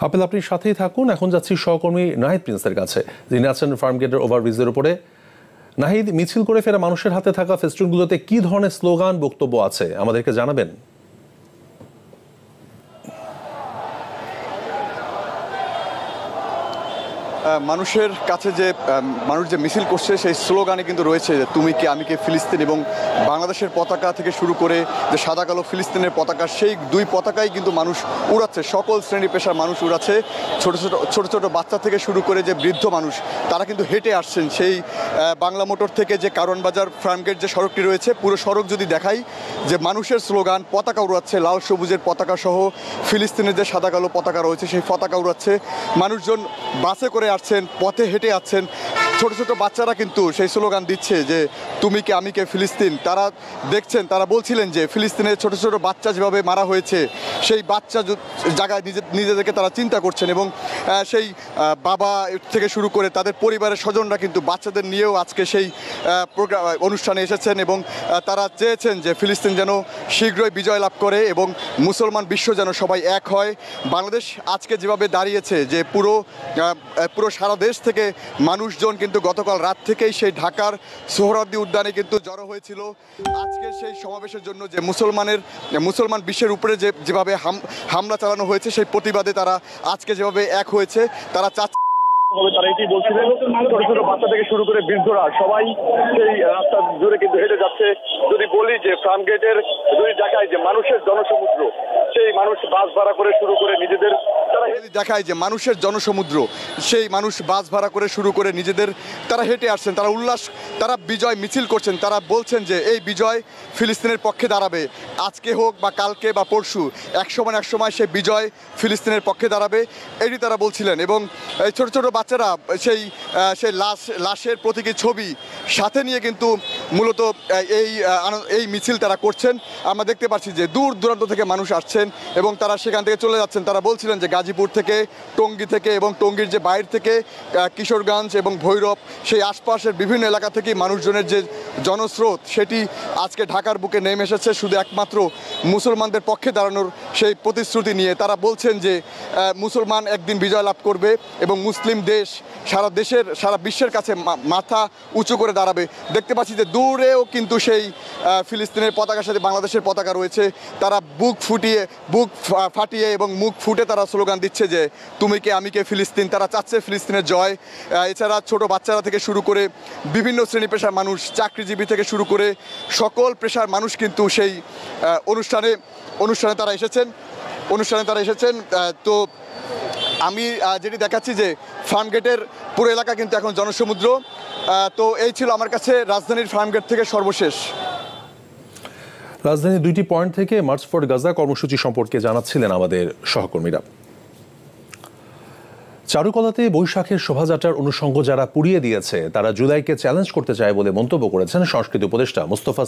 Apple, আপনি সাথেই থাকুন। এখন যাচ্ছি সহকর্মী নাহিদ প্রিন্সের কাছে, যিনি আছেন ফার্মগেটের ওভারব্রিজের উপরে। নাহিদ, মিছিল করে ফেরা মানুষের হাতে থাকা ফেস্টুনগুলোতে কি ধরনের স্লোগান বক্তব্য আছে আমাদেরকে জানাবেন? মানুষের কাছে যে মানুষ যে মিছিল করছে সেই স্লোগানে কিন্তু রয়েছে যে তুমি কে আমি কে ফিলিস্তিন, এবং বাংলাদেশের পতাকা থেকে শুরু করে যে সাদা কালো ফিলিস্তিনের পতাকা, সেই দুই পতাকাই কিন্তু মানুষ উড়াচ্ছে। সকল শ্রেণী পেশার মানুষ উড়াচ্ছে, ছোট ছোট বাচ্চা থেকে শুরু করে যে বৃদ্ধ মানুষ, তারা কিন্তু হেঁটে আসছেন। সেই বাংলা মোটর থেকে যে কারওয়ান বাজার ফার্মগেট যে সড়কটি রয়েছে, পুরো সড়ক যদি দেখাই, যে মানুষের স্লোগান, পতাকা উড়াচ্ছে, লাল সবুজের পতাকা সহ ফিলিস্তিনের যে সাদা কালো পতাকা রয়েছে সেই পতাকা উড়াচ্ছে। মানুষজন বাসে করে আসছেন, পথে হেঁটে আসছেন। ছোট ছোট বাচ্চারা কিন্তু সেই স্লোগান দিচ্ছে যে তুমি কে আমি কে ফিলিস্তিন। তারা দেখছেন, তারা বলছিলেন যে ফিলিস্তিনের ছোট ছোট বাচ্চা যেভাবে মারা হয়েছে, সেই বাচ্চা জায়গায় নিজেদেরকে তারা চিন্তা করছেন, এবং সেই বাবা থেকে শুরু করে তাদের পরিবারের স্বজনরা কিন্তু বাচ্চাদের নিয়েও আজকে সেই অনুষ্ঠানে এসেছেন, এবং তারা চেয়েছেন যে ফিলিস্তিন যেন শীঘ্রই বিজয় লাভ করে এবং মুসলমান বিশ্ব যেন সবাই এক হয়। বাংলাদেশ আজকে যেভাবে দাঁড়িয়েছে, যে পুরো সারা দেশ থেকে মানুষজন কিন্তু গতকাল রাত থেকেই সেই ঢাকার সোহরাওয়ার্দী উদ্যানে কিন্তু জড়ো হয়েছিল আজকে সেই সমাবেশের জন্য, যে মুসলমান বিশ্বের উপরে যেভাবে হামলা চালানো হয়েছে সেই প্রতিবাদে তারা আজকে যেভাবে এক হয়েছে, তারা চাচ্ছে। তারা এটি বলছিলেন, ছোট ছোট বাচ্চা থেকে শুরু করে বৃদ্ধরা সবাই সেই রাস্তা জুড়ে কিন্তু হেঁটে যাচ্ছে। যদি বলি যে ফার্মগেটের দুই জায়গায় যে মানুষের জনসমুদ্র, সেই মানুষ বাস ভাড়া করে শুরু করে নিজেদের, তারা দেখায় যে মানুষের জনসমুদ্র, সেই মানুষ বাস ভাড়া করে শুরু করে নিজেদের, তারা হেঁটে আসছেন, তারা বিজয় মিছিল করছেন। তারা বলছেন যে এই বিজয় ফিলিস্তিনের পক্ষে দাঁড়াবে, আজকে হোক বা কালকে বা পরশু, এক সময় সেই বিজয় ফিলিস্তিনের পক্ষে দাঁড়াবে, এটি তারা বলছিলেন। এবং এই ছোট ছোট বাচ্চারা সেই লাশের প্রতীকী ছবি সাথে নিয়ে কিন্তু মূলত এই মিছিল তারা করছেন। আমরা দেখতে পাচ্ছি যে দূর দূরান্ত থেকে মানুষ আসছেন এবং তারা সেখান থেকে চলে যাচ্ছেন। তারা বলছিলেন যে গাজীপুর থেকে, টঙ্গী থেকে এবং টঙ্গীর যে বাইরে থেকে কিশোরগঞ্জ এবং ভৈরব, সেই আশপাশের বিভিন্ন এলাকা থেকে মানুষজনের যে জনস্রোত, সেটি আজকে ঢাকার বুকে নেমে এসেছে শুধু একমাত্র মুসলমানদের পক্ষে দাঁড়ানোর সেই প্রতিশ্রুতি নিয়ে। তারা বলছেন যে মুসলমান একদিন বিজয় লাভ করবে এবং মুসলিম দেশ সারা বিশ্বের কাছে মাথা উঁচু করে দাঁড়াবে। দেখতে পাচ্ছি যে দূরেও কিন্তু সেই ফিলিস্তিনের পতাকার সাথে বাংলাদেশের পতাকা রয়েছে। তারা বুক ফাটিয়ে এবং মুখ ফুটে তারা স্লোগান দিচ্ছে যে তুমি কে আমি কে ফিলিস্তিন। তারা চাচ্ছে ফিলিস্তিনের জয়। এছাড়া ছোট বাচ্চারা থেকে শুরু করে বিভিন্ন শ্রেণী পেশার মানুষ, চাকরিজীবী থেকে শুরু করে সকল পেশার মানুষ কিন্তু সেই অনুষ্ঠানে তারা এসেছেন। তো আমি যেটি দেখাচ্ছি যে ফার্মগেটের পুরো এলাকা কিন্তু এখন জনসমুদ্র। তো এই ছিল আমার কাছে রাজধানীর ফার্মগেট থেকে সর্বশেষ। রাজধানীর 2টি পয়েন্ট থেকে মার্চ ফর গাজা কর্মসূচি সম্পর্কে জানাচ্ছিলেন আমাদের সহকর্মীরা। চারুকলাতে বৈশাখের শোভাযাত্রার অনুষঙ্গ যারা পুড়িয়ে দিয়েছে, তারা জুলাইকে চ্যালেঞ্জ করতে চায় বলে মন্তব্য করেছেন সংস্কৃতি উপদেষ্টা মোস্তফা